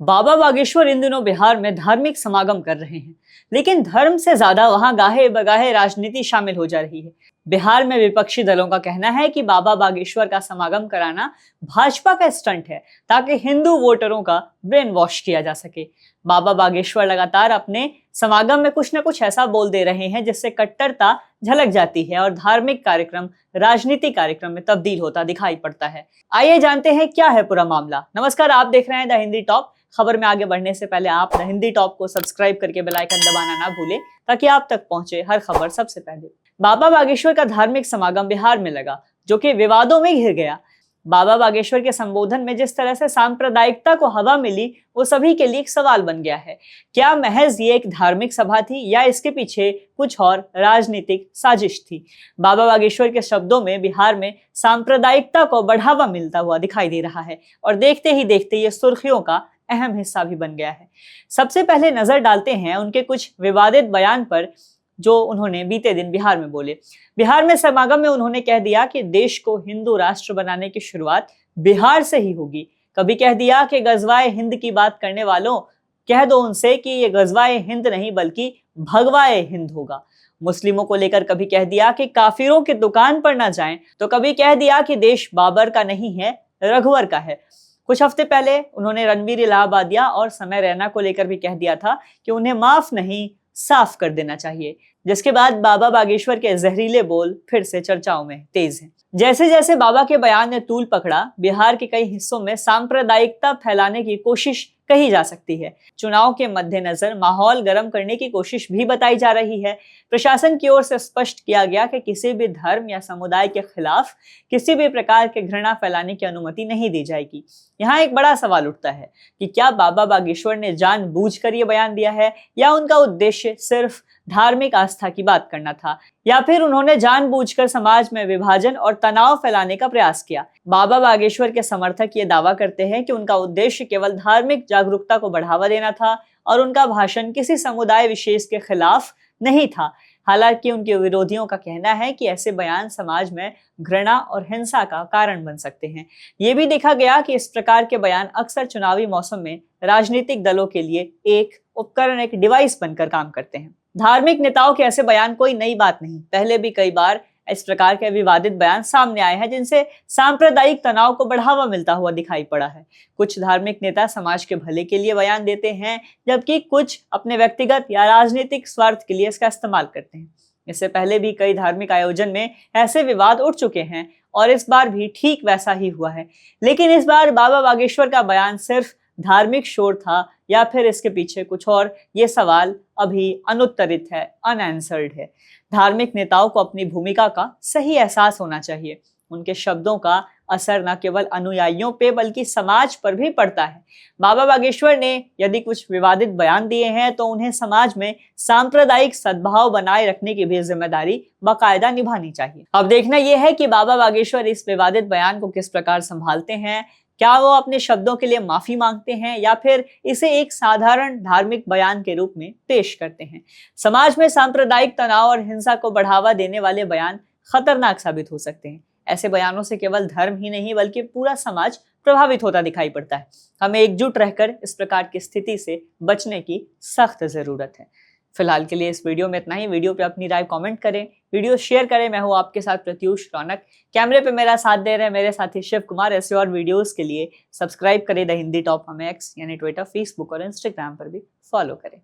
बाबा बागेश्वर इन दिनों बिहार में धार्मिक समागम कर रहे हैं, लेकिन धर्म से ज्यादा वहां गाहे बगाहे राजनीति शामिल हो जा रही है। बिहार में विपक्षी दलों का कहना है कि बाबा बागेश्वर का समागम कराना भाजपा का स्टंट है, ताकि हिंदू वोटरों का ब्रेन वॉश किया जा सके। बाबा बागेश्वर लगातार अपने समागम में कुछ न कुछ ऐसा बोल दे रहे हैं जिससे कट्टरता झलक जाती है और धार्मिक कार्यक्रम राजनीतिक कार्यक्रम में तब्दील होता दिखाई पड़ता है। आइए जानते हैं क्या है पूरा मामला। नमस्कार, आप देख रहे हैं द हिंदी टॉप। खबर में आगे बढ़ने से पहले आप द हिंदी टॉप को सब्सक्राइब करके बेल आइकन दबाना ना भूलें, ताकि आप तक पहुंचे हर खबर सबसे पहले। बाबा बागेश्वर का धार्मिक समागम बिहार में लगा, जो कि विवादों में घिर गया। बाबा बागेश्वर के संबोधन में जिस तरह से सांप्रदायिकता को हवा मिली, वो सभी के लिए एक सवाल बन गया है। क्या महज ये एक धार्मिक सभा थी या इसके पीछे कुछ और राजनीतिक साजिश थी? बाबा बागेश्वर के शब्दों में बिहार में सांप्रदायिकता को बढ़ावा मिलता हुआ दिखाई दे रहा है और देखते ही देखते ये सुर्खियों का अहम हिस्सा भी बन गया है। सबसे पहले नजर डालते हैं उनके कुछ विवादित बयान पर जो उन्होंने बीते दिन बिहार में बोले। बिहार में समागम में उन्होंने कह दिया कि देश को हिंदू राष्ट्र बनाने की शुरुआत बिहार से ही होगी। कभी कह दिया कि गजवाए हिंद की बात करने वालों, कह दो उनसे कि ये गजवाए हिंद नहीं बल्कि भगवाए हिंद होगा। मुस्लिमों को लेकर कभी कह दिया कि काफिरों की दुकान पर ना जाएं, तो कभी कह दिया कि देश बाबर का नहीं है, रघुवर का है। कुछ हफ्ते पहले उन्होंने रणबीर इलाहाबादिया और समय रैना को लेकर भी कह दिया था कि उन्हें माफ नहीं, साफ कर देना चाहिए, जिसके बाद बाबा बागेश्वर के जहरीले बोल फिर से चर्चाओं में तेज हैं। जैसे जैसे बाबा के बयान ने तूल पकड़ा, बिहार के कई हिस्सों में सांप्रदायिकता फैलाने की कोशिश कही जा सकती है। चुनाव के मद्देनजर माहौल गर्म करने की कोशिश भी बताई जा रही है। प्रशासन की ओर से स्पष्ट किया गया कि किसी भी धर्म या समुदाय के खिलाफ किसी भी प्रकार के घृणा फैलाने की अनुमति नहीं दी जाएगी। यहाँ एक बड़ा सवाल उठता है कि क्या बाबा बागेश्वर ने जानबूझकर ये बयान दिया है, या उनका उद्देश्य सिर्फ धार्मिक आस्था की बात करना था, या फिर उन्होंने जानबूझकर समाज में विभाजन और तनाव फैलाने का प्रयास किया। बाबा बागेश्वर के समर्थक ये दावा करते हैं कि उनका उद्देश्य केवल धार्मिक जागरूकता को बढ़ावा देना था और उनका भाषण किसी समुदाय विशेष के खिलाफ नहीं था। हालांकि उनके विरोधियों का कहना है कि ऐसे बयान समाज में घृणा और हिंसा का कारण बन सकते हैं। ये भी देखा गया कि इस प्रकार के बयान अक्सर चुनावी मौसम में राजनीतिक दलों के लिए एक उपकरण, एक डिवाइस बनकर काम करते हैं। धार्मिक नेताओं के ऐसे बयान कोई नई बात नहीं, पहले भी कई बार इस प्रकार के विवादित बयान सामने आए हैं जिनसे सांप्रदायिक तनाव को बढ़ावा मिलता हुआ दिखाई पड़ा है। कुछ धार्मिक नेता समाज के भले के लिए बयान देते हैं, जबकि कुछ अपने व्यक्तिगत या राजनीतिक स्वार्थ के लिए इसका इस्तेमाल करते हैं। इससे पहले भी कई धार्मिक आयोजन में ऐसे विवाद उठ चुके हैं और इस बार भी ठीक वैसा ही हुआ है। लेकिन इस बार बाबा बागेश्वर का बयान सिर्फ धार्मिक शोर था या फिर इसके पीछे कुछ और, ये सवाल अभी अनुत्तरित है, अनआंसर्ड है। धार्मिक नेताओं को अपनी भूमिका का सही एहसास होना चाहिए। उनके शब्दों का असर न केवल अनुयायियों पे बल्कि समाज पर भी पड़ता है। बाबा बागेश्वर ने यदि कुछ विवादित बयान दिए हैं तो उन्हें समाज में सांप्रदायिक सद्भाव बनाए रखने की भी जिम्मेदारी बाकायदा निभानी चाहिए। अब देखना यह है कि बाबा बागेश्वर इस विवादित बयान को किस प्रकार संभालते हैं। क्या वो अपने शब्दों के लिए माफी मांगते हैं या फिर इसे एक साधारण धार्मिक बयान के रूप में पेश करते हैं? समाज में सांप्रदायिक तनाव और हिंसा को बढ़ावा देने वाले बयान खतरनाक साबित हो सकते हैं। ऐसे बयानों से केवल धर्म ही नहीं बल्कि पूरा समाज प्रभावित होता दिखाई पड़ता है। हमें एकजुट रहकर इस प्रकार की स्थिति से बचने की सख्त जरूरत है। फिलहाल के लिए इस वीडियो में इतना ही। वीडियो पे अपनी राय कमेंट करें, वीडियो शेयर करें। मैं हूं आपके साथ प्रत्युष रौनक। कैमरे पे मेरा साथ दे रहे हैं मेरे साथी शिव कुमार। ऐसे और वीडियोस के लिए सब्सक्राइब करें द हिंदी टॉप। हमें एक्स यानी ट्विटर, फेसबुक और इंस्टाग्राम पर भी फॉलो करें।